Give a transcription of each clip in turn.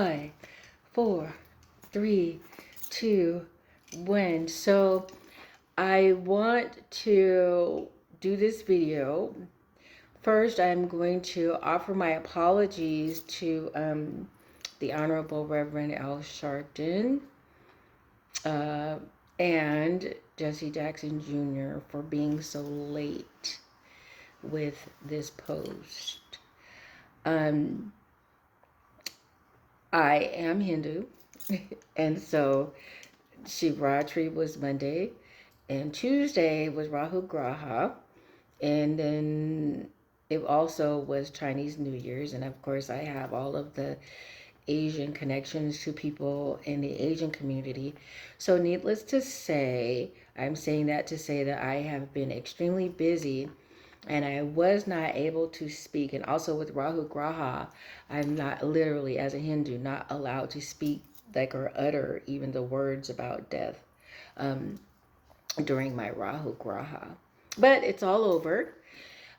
5, 4, 3, 2, 1. So I want to do this video. First, I'm going to offer my apologies to the Honorable Reverend Al Sharpton and Jesse Jackson Jr. for being so late with this post. I am Hindu, and so Shivratri was Monday, and Tuesday was Rahu Graha, and then it also was Chinese New Year's, and of course I have all of the Asian connections to people in the Asian community. So needless to say, I'm saying that to say that I have been extremely busy and I was not able to speak. And also with Rahu Graha, I'm not literally, as a Hindu, not allowed to speak like or utter even the words about death during my Rahu Graha. But it's all over.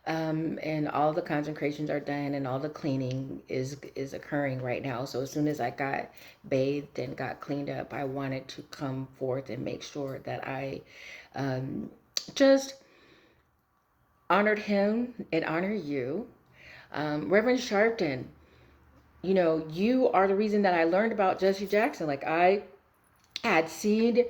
And all the consecrations are done and all the cleaning is occurring right now. So as soon as I got bathed and got cleaned up, I wanted to come forth and make sure that I just honored him and honor you. Reverend Sharpton, you know, you are the reason that I learned about Jesse Jackson. Like, I had seen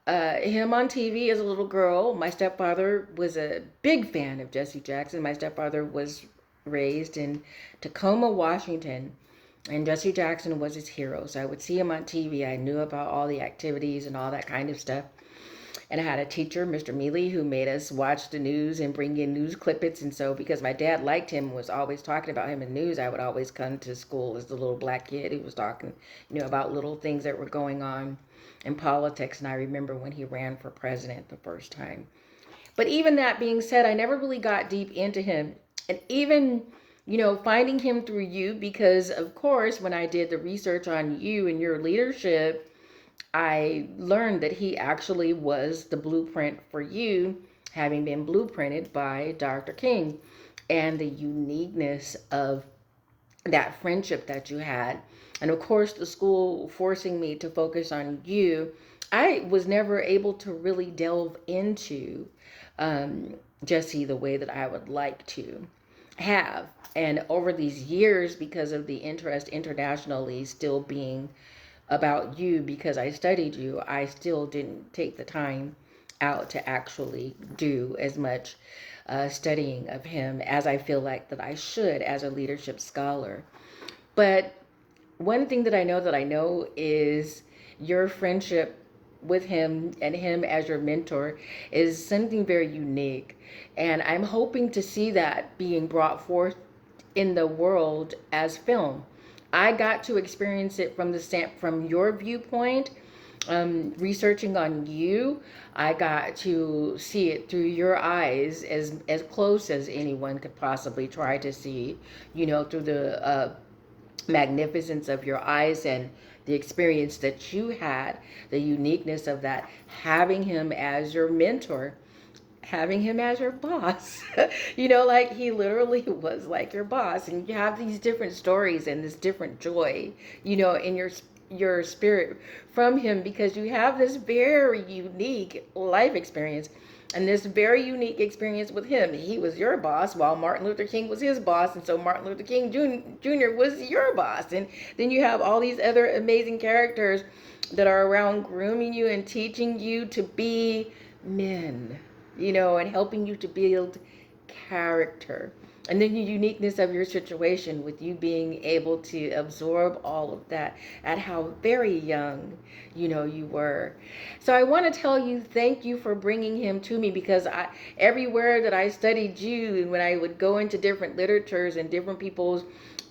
him on TV as a little girl. My stepfather was a big fan of Jesse Jackson. My stepfather was raised in Tacoma, Washington, and Jesse Jackson was his hero. So I would see him on TV. I knew about all the activities and all that kind of stuff. And I had a teacher, Mr. Mealy, who made us watch the news and bring in news clippets. And so because my dad liked him, was always talking about him in the news, I would always come to school as the little black kid who was talking, you know, about little things that were going on in politics. And I remember when he ran for president the first time. But even that being said, I never really got deep into him. And even, you know, finding him through you, because of course, when I did the research on you and your leadership, I learned that he actually was the blueprint for you, having been blueprinted by Dr. King, and the uniqueness of that friendship that you had. And of course, the school forcing me to focus on you, I was never able to really delve into Jesse the way that I would like to have. And over these years, because of the interest internationally still being about you, because I studied you, I still didn't take the time out to actually do as much studying of him as I feel like that I should as a leadership scholar. But one thing that I know is your friendship with him and him as your mentor is something very unique. And I'm hoping to see that being brought forth in the world as film. I got to experience it from your viewpoint. Researching on you, I got to see it through your eyes as close as anyone could possibly try to see, you know, through the magnificence of your eyes and the experience that you had, the uniqueness of that, having him as your mentor, having him as your boss. You know, like he literally was like your boss, and you have these different stories and this different joy, you know, in your spirit from him, because you have this very unique life experience. And this very unique experience with him, he was your boss while Martin Luther King was his boss. And so Martin Luther King Jr. was your boss. And then you have all these other amazing characters that are around grooming you and teaching you to be men, you know, and helping you to build character. And then the uniqueness of your situation with you being able to absorb all of that at how very young, you know, you were. So I want to tell you, thank you for bringing him to me, because everywhere that I studied you, and when I would go into different literatures and different people's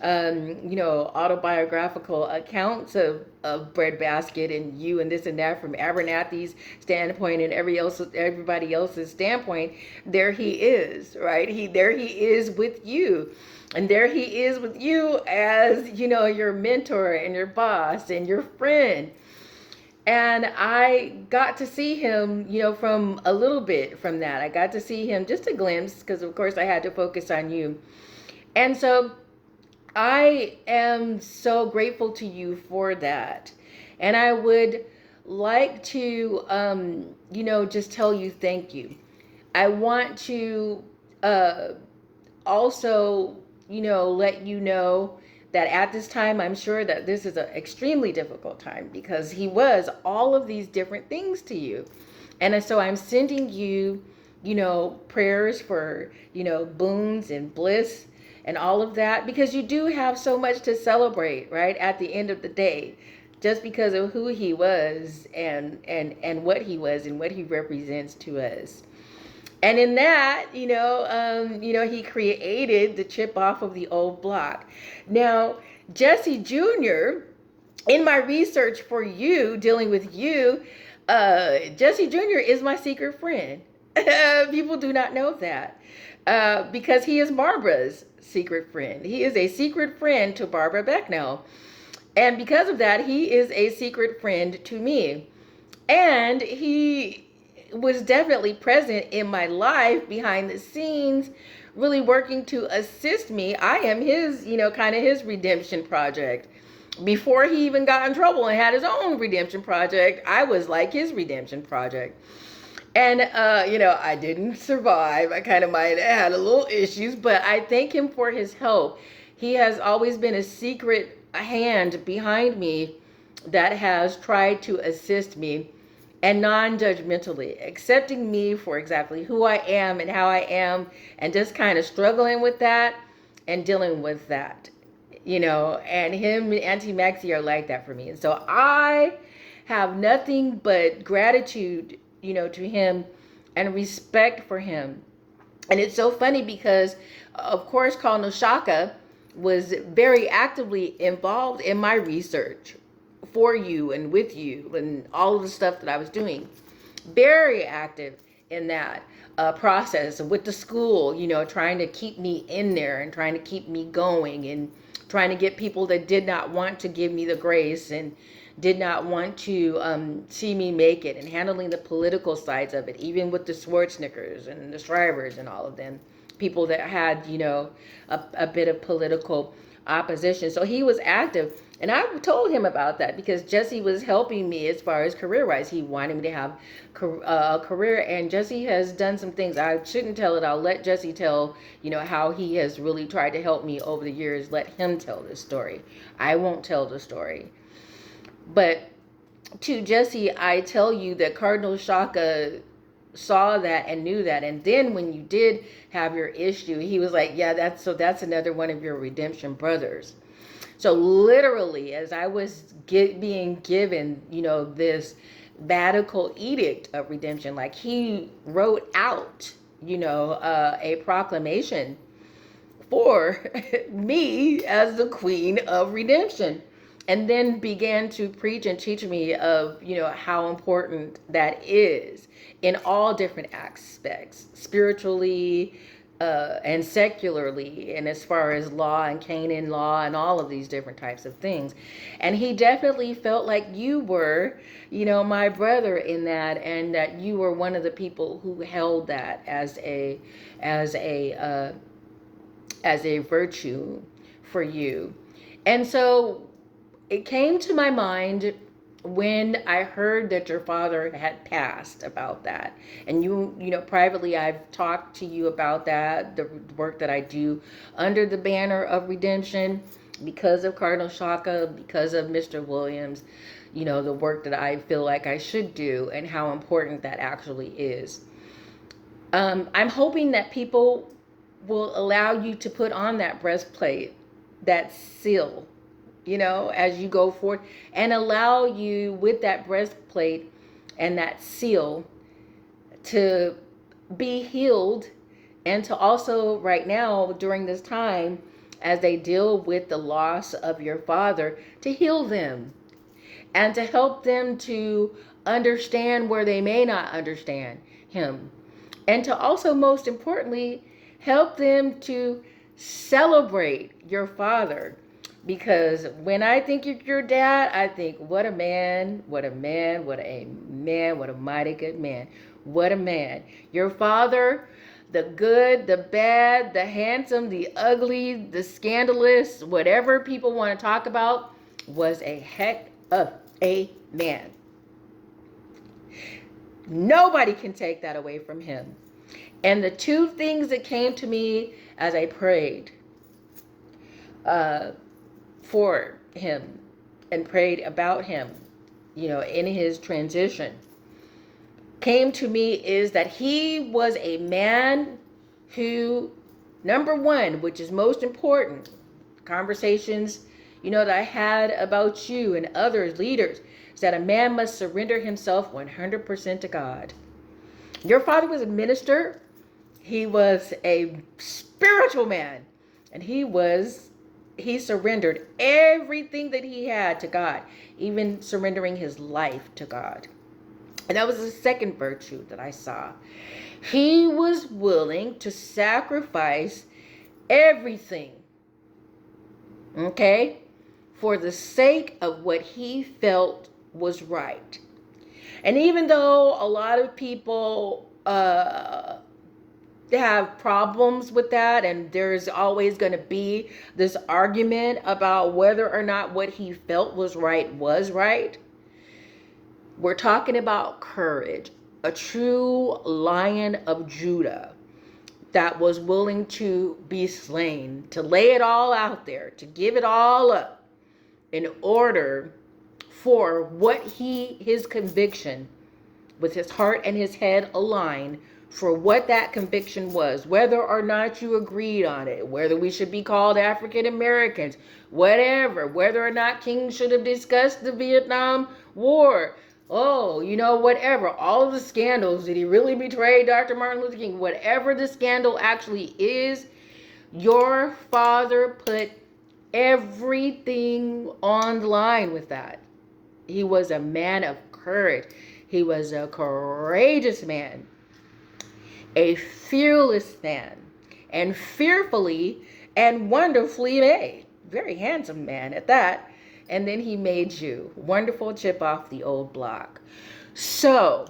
you know, autobiographical accounts of Breadbasket and you and this and that from Abernathy's standpoint and everybody else's standpoint, there he is, right? There he is with you. And there he is with you as, you know, your mentor and your boss and your friend. And I got to see him, you know, from a little bit from that. I got to see him just a glimpse because, of course, I had to focus on you. And so I am so grateful to you for that. And I would like to, just tell you thank you. I want to uh, also, let you know that at this time, I'm sure that this is an extremely difficult time because he was all of these different things to you. And so I'm sending you, prayers for, boons and bliss and all of that because you do have so much to celebrate, right? At the end of the day, just because of who he was and what he was and what he represents to us. And in that, he created the chip off of the old block. Now, Jesse Jr., in my research for you, dealing with you, Jesse Jr. is my secret friend. People do not know that because he is Barbara's secret friend. He is a secret friend to Barbara Becknell. And because of that, he is a secret friend to me. And he was definitely present in my life behind the scenes, really working to assist me. I am his, kind of his redemption project. Before he even got in trouble and had his own redemption project, I was like his redemption project. And, I didn't survive. I kind of might have had a little issues, but I thank him for his help. He has always been a secret hand behind me that has tried to assist me and non-judgmentally, accepting me for exactly who I am and how I am, and just kind of struggling with that and dealing with that, and him and Auntie Maxie are like that for me. And so I have nothing but gratitude, to him and respect for him. And it's so funny because, of course, Colonel Shaka was very actively involved in my research for you and with you and all of the stuff that I was doing. Very active in that process with the school, trying to keep me in there and trying to keep me going and trying to get people that did not want to give me the grace and did not want to see me make it, and handling the political sides of it, even with the Schwarzeneggers and the Shrivers and all of them, people that had, a bit of political opposition. So he was active. And I told him about that because Jesse was helping me as far as career-wise. He wanted me to have a career, and Jesse has done some things. I shouldn't tell it. I'll let Jesse tell, how he has really tried to help me over the years. Let him tell this story. I won't tell the story. But to Jesse, I tell you that Cardinal Shaka saw that and knew that. And then when you did have your issue, he was like, yeah, that's another one of your redemption brothers. So literally, as I was being given, this Vatican edict of redemption, like he wrote out, a proclamation for me as the queen of redemption, and then began to preach and teach me of, how important that is in all different aspects, spiritually, and secularly, and as far as law and Canaan law and all of these different types of things. And he definitely felt like you were, my brother in that, and that you were one of the people who held that as a virtue for you. And so it came to my mind when I heard that your father had passed about that. And privately, I've talked to you about that, the work that I do under the banner of redemption because of Cardinal Shaka, because of Mr. Williams, the work that I feel like I should do and how important that actually is. I'm hoping that people will allow you to put on that breastplate, that seal, as you go forward, and allow you with that breastplate and that seal to be healed, and to also right now during this time as they deal with the loss of your father, to heal them and to help them to understand where they may not understand him, and to also, most importantly, help them to celebrate your father. Because when I think of your dad, I think, what a man, what a man, what a man, what a mighty good man. What a man. Your father, the good, the bad, the handsome, the ugly, the scandalous, whatever people want to talk about, was a heck of a man. Nobody can take that away from him. And the two things that came to me as I prayed for him and prayed about him, in his transition, came to me is that he was a man who, number one, which is most important, conversations, that I had about you and others, leaders, is that a man must surrender himself 100% to God. Your father was a minister. He was a spiritual man, and he surrendered everything that he had to God, even surrendering his life to God. And that was the second virtue that I saw. He was willing to sacrifice everything, okay, for the sake of what he felt was right. And even though a lot of people have problems with that, and there's always going to be this argument about whether or not what he felt was right, we're talking about courage, a true Lion of Judah that was willing to be slain, to lay it all out there, to give it all up in order for what his conviction, with his heart and his head aligned, for what that conviction was, whether or not you agreed on it, whether we should be called African Americans, whatever, whether or not King should have discussed the Vietnam War, whatever, all of the scandals, did he really betray Dr. Martin Luther King, whatever the scandal actually is, your father put everything on the line with that. He was a man of courage. He was a courageous man, a fearless man, and fearfully and wonderfully made. Very handsome man at that. And then he made you. Wonderful chip off the old block. So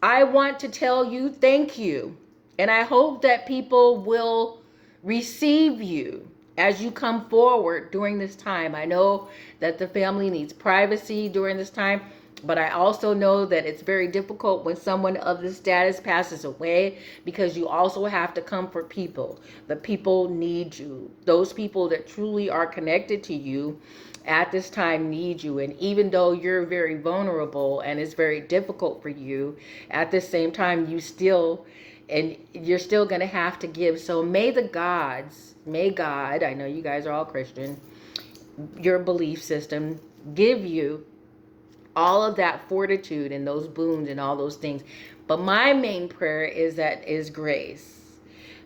I want to tell you thank you. And I hope that people will receive you as you come forward during this time. I know that the family needs privacy during this time, but I also know that it's very difficult when someone of this status passes away, because you also have to comfort people. The people need you. Those people that truly are connected to you at this time need you. And even though you're very vulnerable and it's very difficult for you, at the same time, you're still going to have to give. So may God, I know you guys are all Christian, your belief system, give you all of that fortitude and those boons and all those things. But my main prayer is grace.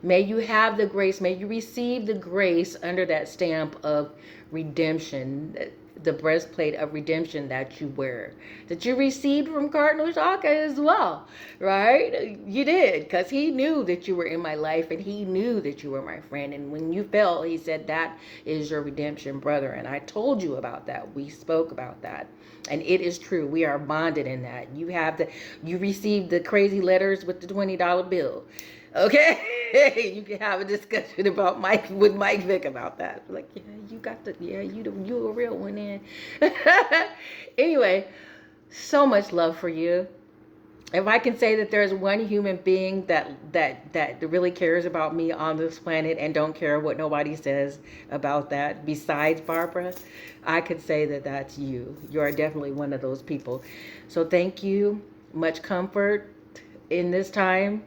May you have the grace. May you receive the grace under that stamp of redemption, the breastplate of redemption that you wear, that you received from Cardinal Shaka as well, right? You did, because he knew that you were in my life, and he knew that you were my friend. And when you fell, he said, that is your redemption, brother. And I told you about that. We spoke about that. And it is true. We are bonded in that. You received the crazy letters with the $20 bill. Okay, you can have a discussion about Mike Vick about that. Like, you a real one, then. Anyway, so much love for you. If I can say that there's one human being that really cares about me on this planet and don't care what nobody says about that, besides Barbara, I could say that that's you. You are definitely one of those people. So thank you. Much comfort in this time.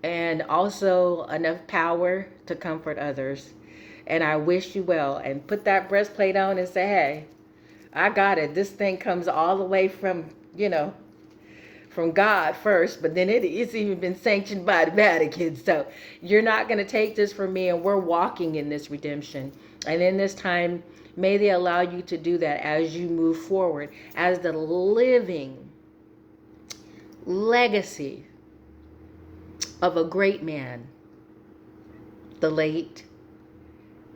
And also enough power to comfort others. And I wish you well. And put that breastplate on and say, hey, I got it. This thing comes all the way from God first, but then it's even been sanctioned by the Vatican. So you're not going to take this from me, and we're walking in this redemption. And in this time, may they allow you to do that as you move forward as the living legacy of a great man, the late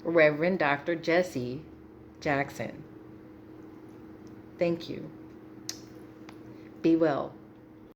Reverend Dr. Jesse Jackson. Thank you. Be well.